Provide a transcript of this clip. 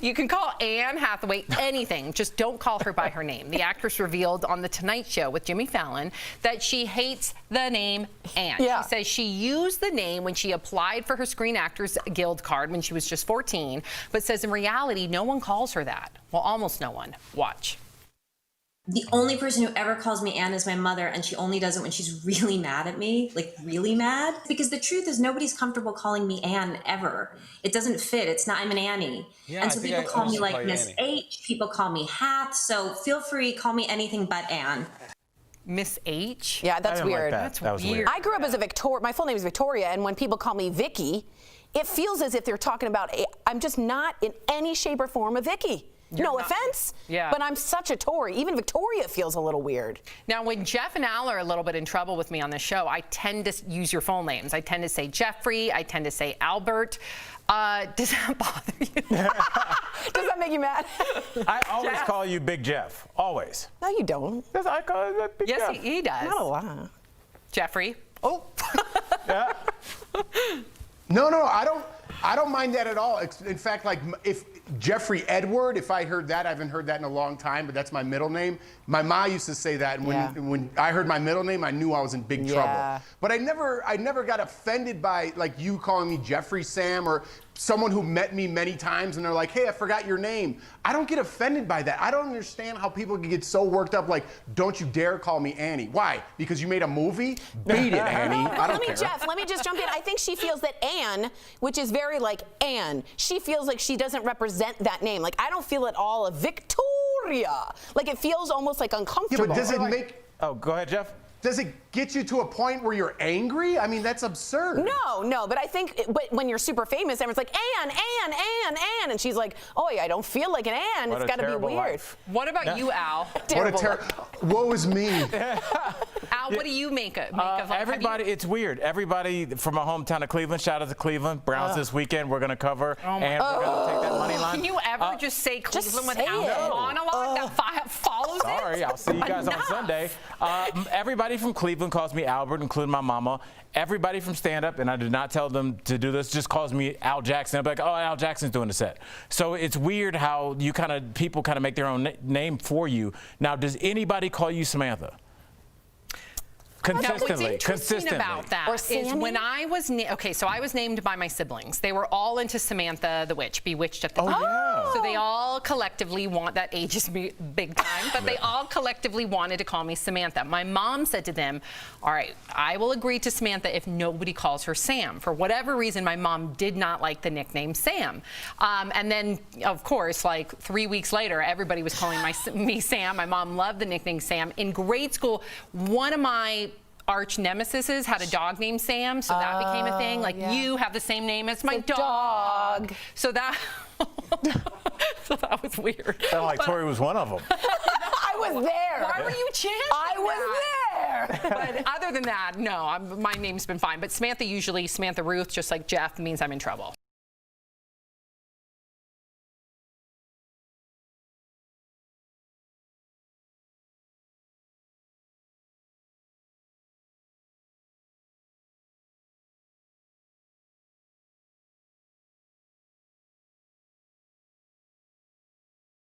You can call Anne Hathaway anything, just don't call her by her name. The actress revealed on The Tonight Show with Jimmy Fallon that she hates the name Anne. Yeah. She says she used the name when she applied for her Screen Actors Guild card when she was just 14, but says in reality, no one calls her that. Well, almost no one. Watch. The only person who ever calls me Anne is my mother, and she only does it when she's really mad at me, like really mad. Because the truth is nobody's comfortable calling me Anne ever. It doesn't fit. It's not, I'm an Annie. Yeah, and so people call me like Miss H, people call me Hath, so feel free, call me anything but Anne. Miss H? Yeah, that's weird. That's That was weird. I grew up as a Victoria. My full name is Victoria, and when people call me Vicky, it feels as if they're talking about, I'm just not in any shape or form a Vicky. No offense, but I'm such a Tory. Even Victoria feels a little weird. Now, when Jeff and Al are a little bit in trouble with me on this show, I tend to use your full names. I tend to say Jeffrey. I tend to say Albert. Does that bother you? Does that make you mad? I always call you Big Jeff. Always. No, you don't. I call you Big Jeff. Yes, he does. Not a lot. Jeffrey. Oh. Yeah. No, I don't mind that at all. In fact, like if Jeffrey Edward, if I heard that, I haven't heard that in a long time, but that's my middle name. My ma used to say that, and when I heard my middle name, I knew I was in big trouble. But I never got offended by like you calling me Jeffrey Sam or someone who met me many times and they're like, hey, I forgot your name. I don't get offended by that. I don't understand how people can get so worked up like, don't you dare call me Annie. Why? Because you made a movie? Beat it, Annie. I don't care. Jeff, let me just jump in. I think she feels that Anne, which is very like Anne, she feels like she doesn't represent that name. Like, I don't feel at all a Victoria. Like, it feels almost like uncomfortable. Yeah, but does it make... Oh, go ahead, Jeff. Does it get you to a point where you're angry? I mean, that's absurd. No, but I think when you're super famous, everyone's like, Anne, and she's like, oh, yeah, I don't feel like an Anne. It's got to be weird. Life. What about you, Al? Woe is me. Al, what do you make of like, everybody, it's weird. Everybody from my hometown of Cleveland, shout out to Cleveland. Browns this weekend, we're going to cover, and we're going to take that money line. Can you ever just say Cleveland without a monologue that follows it? Sorry, I'll see you guys on Sunday. Everybody from Cleveland calls me Albert, including my mama. Everybody from stand-up, and I did not tell them to do this, just calls me Al Jackson. I'm like, oh, Al Jackson's doing the set. So it's weird how you people kind of make their own name for you. Now, does anybody call you Samantha? Consistently. Now, what's interesting about that is when I was so I was named by my siblings. They were all into Samantha the Witch, Bewitched at the time. Yeah. So they all collectively that ages me big time, but they all collectively wanted to call me Samantha. My mom said to them, all right, I will agree to Samantha if nobody calls her Sam. For whatever reason, my mom did not like the nickname Sam. And then, of course, like 3 weeks later, everybody was calling me Sam. My mom loved the nickname Sam. In grade school, one of my arch nemesises had a dog named Sam, so that became a thing. Like, you have the same name as my dog. So that so that was weird. Sounded like Tori was one of them. I was there. Why were you chanting I was there. But other than that, no, my name's been fine. But Samantha Ruth, just like Jeff, means I'm in trouble.